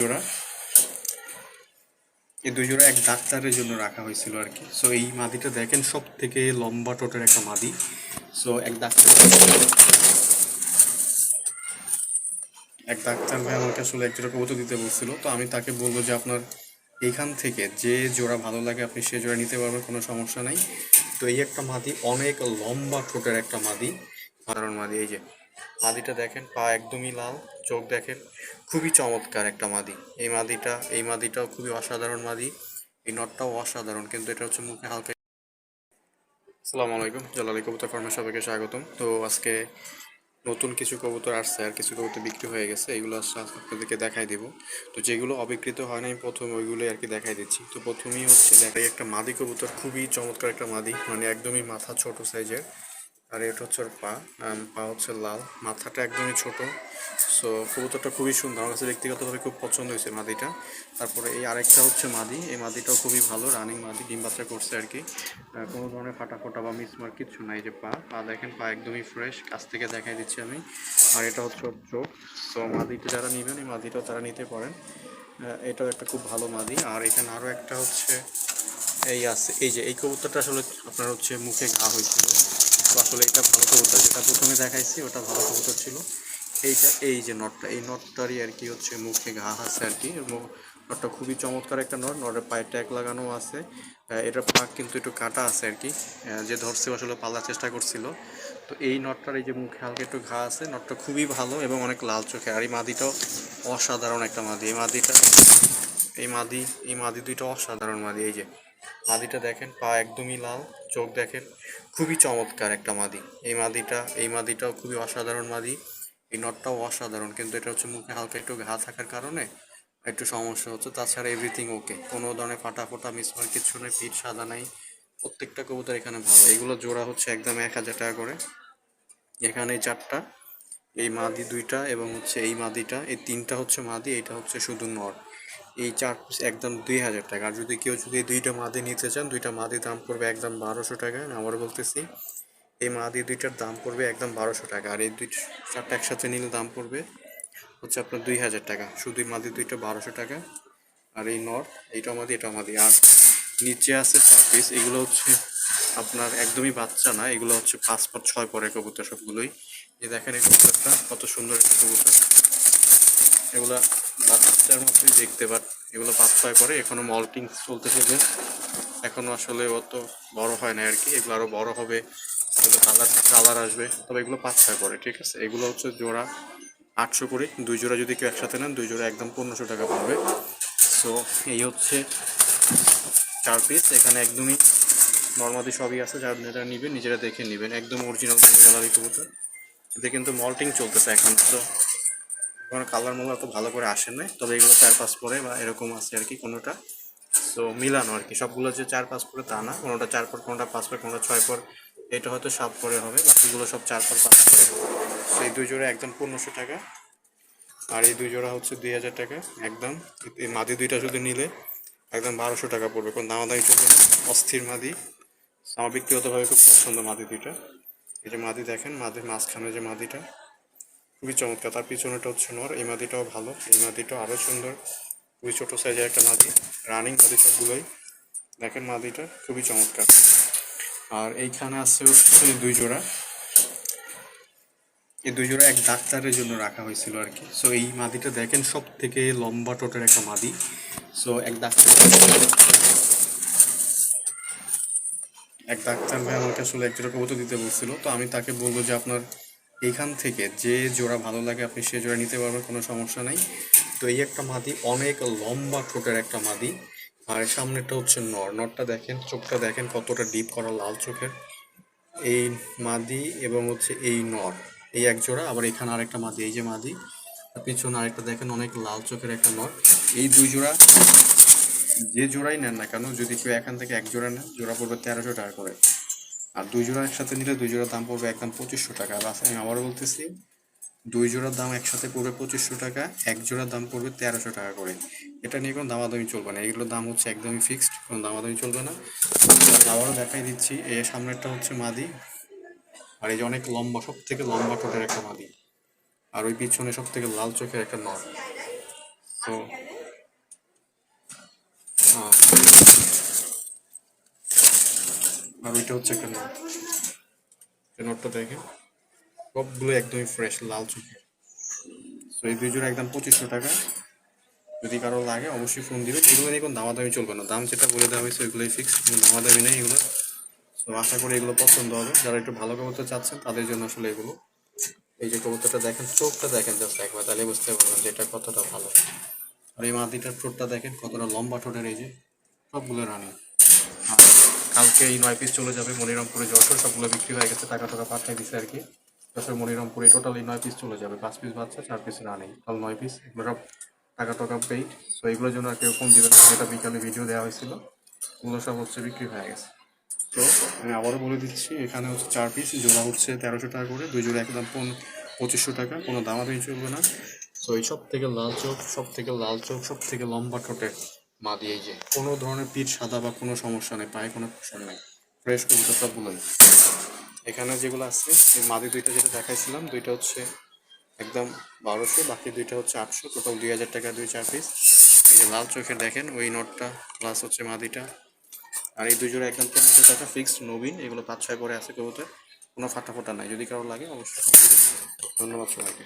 জোড়া এই দুই জোড়া এক ডাক্তারের জন্য রাখা হয়েছিল আর কি। সো এই মাদিটা দেখেন সব থেকে লম্বা টোটের একটা মাদি। সো এক ডাক্তার ভাই আমাকে আসলে এক জোড়া কবুতর দিতে বলছিল, তো আমি তাকে বলবো যে আপনার এইখান থেকে যে জোড়া ভালো লাগে আপনি সে জোড়া নিতে পারবেন, কোনো সমস্যা নাই। তো এই একটা মাদি অনেক লম্বা ঠোঁটের একটা মাদি, সাধারণ মাদি। এই যে মাদিটা দেখেন, পা একদমই লাল, চোখ দেখেন, খুবই চমৎকার একটা মাদি। এই মাদিটাও খুবই অসাধারণ মাদি। এই নটটাও অসাধারণ, কিন্তু এটা হচ্ছে মুখে হালকা। আসসালামু আলাইকুম, জালালি কবুতর ফার্মে সবাইকে স্বাগতম। তো আজকে নতুন কিছু কবুতর আসছে, আর কিছু কবুতর বিক্রি হয়ে গেছে, এগুলো আপনাদেরকে দেখাই দিব। তো যেগুলো অবিকৃত হয় না আমি প্রথম ওইগুলোই আর কি দেখাই দিচ্ছি। তো প্রথমেই হচ্ছে দেখাই একটা মাদি কবুতর, খুবই চমৎকার একটা মাদি, মানে একদমই মাথা ছোট সাইজের। আর এটা হচ্ছে ওর পা, পা হচ্ছে লাল, মাথাটা একদমই ছোট। সো কবুতরটা খুবই সুন্দর, আমার কাছে ব্যক্তিগতভাবে খুব পছন্দ হয়েছে মাদিটা। তারপরে এই আরেকটা হচ্ছে মাদি, এই মাদিটাও খুবই ভালো, রানিং মাদি, ডিম বাচ্চা করছে আর কি। কোনো ধরনের ফাটা ফোটা বা মিসমার কিচ্ছু নাই। যে পা পা দেখেন, পা একদমই ফ্রেশ, কাছ থেকে দেখাই দিচ্ছি আমি। আর এটা হচ্ছে ওর চোখ। সো মাদিটা যারা নেবেন, এই মাদিটাও তারা নিতে পারেন। এটাও একটা খুব ভালো মাদি। আর এখানে আরও একটা হচ্ছে এই আছে, এই যে এই কবুতরটা আসলে আপনার হচ্ছে মুখে ঘা হয়েছিল। তো আসলে এটা ভালো কবুতর, যেটা প্রথমে দেখাইছি ওটা ভালো কবুতর ছিল। এইটা এই যে নটটা, এই নটটারই আর কি হচ্ছে মুখে ঘা আছে আর কি। এবং নটটা খুবই চমৎকার একটা নট, নটের পায়ে ট্যাগ লাগানো আছে। এটার পাক কিন্তু একটু কাটা আছে আর কি। যে ধরছে আসলে পালার চেষ্টা করছিল। তো এই নটটার এই যে মুখে হালকা একটু ঘা আছে, নটটা খুবই ভালো এবং অনেক লাল চোখে। আর এই মাদিটাও অসাধারণ একটা মাদি। এই মাদি দুইটা অসাধারণ মাদি। এই যে মাদিটা দেখেন, পা একদমই লাল, চোখ দেখেন, খুবই চমৎকার একটা মাদি। এই মাদিটাও খুবই অসাধারণ মাদি। এই নটটাও অসাধারণ, কিন্তু এটা হচ্ছে মুখে হালকা একটু ঘা থাকার কারণে একটু সমস্যা হচ্ছে। তাছাড়া এভরিথিং ওকে, কোনো ধরনের ফাটা ফোটা মিসমার কিচ্ছু নেই, পিঠ সাদা নাই। প্রত্যেকটা কবুতর এখানে ভালো। এগুলো জোড়া হচ্ছে একদম 1,000 টাকা করে। এখানে এই চারটা, এই মাদি দুইটা এবং হচ্ছে এই মাদিটা, এই তিনটা হচ্ছে মাদি, এটা হচ্ছে শুধু নর। এই চার পিস একদম 2,000 টাকা। আর যদি এই দুইটা মাদি নিতে চান, দুইটা মাদি দাম পড়বে একদম 1,200 টাকা। আমি আবার বলতেছি, এই মাদি দুইটার দাম পড়বে একদম 1,200 টাকা। আর এই চারটা একসাথে নিলে দাম পড়বে হচ্ছে আপনার 2,000 টাকা। শুধু এই মাদি দুইটা 1,200 টাকা। আর এই নর, এইটা মাদি, এটা মাদি। আর নিচে আছে 4 পিস, এগুলো হচ্ছে আপনার একদমই বাচ্চা না, এগুলো হচ্ছে 5 পর 6 পরের কবুতর সবগুলোই। যে দেখেন এই কবুতরটা কত সুন্দর একটা কবুতর। এগুলা বাচ্চার মতোই দেখতে, বাট এগুলো 5-6 পরে, এখনো মল্টিং চলতেছে, যে এখনো আসলে অত বড় হয় না আর কি। এগুলো আরো বড় হবে, এগুলো কালার কালার আসবে, তবে এগুলো 5-6 পরে, ঠিক আছে। এগুলো হচ্ছে জোড়া 800 করে, দুই জোড়া যদি কেউ একসাথে নেন, দুই জোড়া একদম 1,500 টাকা পড়বে। সো এই হচ্ছে 4 পিস। এখানে একদমই নর্মালি সবই আছে, যারা নেবেন নিজেরা দেখে নেবেন, একদম অরিজিনাল গ্যালারি কবুতর। এতে কিন্তু মল্টিং চলতেছে এখন, তো এখন কালার মাল এত ভালো করে আসে না, তবে এগুলো 4-5 পরে বা এরকম আছে আর কি কোনোটা। সো মিলানো আর কি, সবগুলো যে 4-5 পরে তা না, কোনোটা 4 পর, কোনোটা 5 পর, কোনোটা 6 পর। এটা হয়তো 7 পরে হবে, বাকিগুলো সব 4 পর 5 পরে। সেই দুই জোড়া একদম 1,500 টাকা। আর এই দুই জোড়া হচ্ছে 2,000 টাকা একদম। এই মাদি দুইটা শুধু নিলে একদম 1,200 টাকা পড়বে, কোনো দামাদামি চলবে না। অস্থির মাদি, আমার ব্যক্তিগতভাবে খুব পছন্দ মাদি দুইটা। এই যে মাদি দেখেন, মাদির মাঝখানে যে মাদিটা খুবই চমৎকার, তার পিছনেটা হচ্ছে নর। এই মাদিটাও ভালো, এই মাদিটাও আরও সুন্দর, খুবই ছোটো সাইজের একটা মাদি, রানিং মাদি সবগুলোই। দেখেন মাদিটা খুবই চমৎকার। আর এইখানে আছে হচ্ছে এই দুই জোড়া এক ডাক্তারের জন্য রাখা হয়েছিল আর কি। সো এই মাদিটা দেখেন সব থেকে লম্বা টোটের একটা মাদি। সো এক ডাক্তার ভাই আমাকে আসলে এক জোড়া কবুতর দিতে বলছিল, তো আমি তাকে বলবো যে আপনার এইখান থেকে যে জোড়া ভালো লাগে আপনি সে জোড়া নিতে পারবেন, কোনো সমস্যা নাই। তো এই একটা মাদি অনেক লম্বা ঠোঁটের একটা মাদি। আর সামনেটা হচ্ছে নরটা দেখেন, চোখটা দেখেন কতটা ডিপ করা, লাল চোখের। এই মাদি এবং হচ্ছে এই নর, এই এক জোড়া। আবার এখানে আরেকটা মাদি, এই যে মাদি, আর পিছনে আরেকটা দেখেন অনেক লাল চোখের একটা নর। এই দুই জোড়া যে জোড়াই নেন না কেন, যদি কেউ এখান থেকে এক জোড়া নেন, জোড়া পড়বে 1,300 টাকা করে। আর দুই জোড়া একসাথে নিলে দুই জোড়ার দাম পড়বে একদম 2,500 টাকা। বাস আমি আবারও বলতেছি, দুই জোড়ার দাম একসাথে পড়বে 2,500 টাকা, এক জোড়ার দাম পড়বে 1,300 টাকা করে। এটা নিয়ে কোনো দামাদামি চলবে না, এগুলোর দাম হচ্ছে একদমই ফিক্সড, কোনো দামাদামি চলবে না। আবারও দেখাই দিচ্ছি, এই সামনেরটা হচ্ছে মাদি। আর এই যে অনেক লম্বা, সব থেকে লম্বা ঠোঁটের একটা মাদি। আর ওই পিছনে সব থেকে লাল চোখের একটা নর। তো আর ওইটা হচ্ছে একটা নোট, এই নোটটা দেখেন সবগুলো একদমই ফ্রেশ লাল চোখে। তো এই দুই জোড়া একদম 2500 টাকা। যদি কারো লাগে অবশ্যই ফোন দিবে। এগুলো নিয়ে কোনো দামাদামি চলবে না, দাম যেটা বলে দেওয়া হয়েছে ওইগুলোই ফিক্স, কোনো দামাদামি নেই এগুলো। তো আশা করি এগুলো পছন্দ হবে, যারা একটু ভালো কবুতর চাচ্ছেন তাদের জন্য আসলে এগুলো। এই যে কবুতরটা দেখেন, চোখটা দেখেন জাস্ট একবার, তাহলে বুঝতে পারবেন যে এটা কতটা ভালো। আর এই মাদিটার ঠোঁটটা দেখেন কতটা লম্বা ঠোঁটের, এই যে সবগুলো রানি। আর কালকে এই 9 পিস চলে যাবে মনিরামপুরে, যশোর সবগুলো বিক্রি হয়ে গেছে, টাকা টাকা পাঠিয়ে দিছে আর কি। যশোর মনিরামপুরে টোটাল এই 9 পিস চলে যাবে, 5 পিস বাচ্চা 4 পিস রানি, টোটাল 9 পিস। এগুলো সব টাকা টাকা পেইড। তো এগুলোর জন্য আর কেউ ফোন দিবে না, যেটা বিকালে ভিডিও দেওয়া হয়েছিল ওগুলো সব হচ্ছে বিক্রি হয়ে গেছে। তো আমি আবারও বলে দিচ্ছি, এখানে হচ্ছে 4 পিস, জোড়া হচ্ছে 1300 টাকা করে, দুই জোড়া একদম 2500 টাকা, কোনো দামাদামি চলবে না। তো এই সব থেকে লাল চোখ, সব থেকে লাল চোখ, সব থেকে লম্বা ঠোঁটের মাদি, এই যে কোনো ধরনের পিঠ সাদা বা কোনো সমস্যা নেই, পায়ে কোনো প্রেশার নেই, ফ্রেশ কবুতর সবগুলোই। এখানে যেগুলো আছে এই মাদি দুইটা যেটা দেখাইছিলাম, দুইটা হচ্ছে একদম 1200, বাকি দুইটা হচ্ছে 800, টোটাল 2000 টাকা দুই 4 পিস। এই যে লাল চোখে দেখেন ওই নটটা, প্লাস হচ্ছে মাদিটা। আর এই দুই জোড়া একদম 1500 টাকা ফিক্সড নবীন, এগুলো 5-6 করে আছে কবুতর, কোনো ফাটা ফোটা নাই। যদি কারো লাগে অবশ্যই ফোন দিবেন। ধন্যবাদ সবাইকে।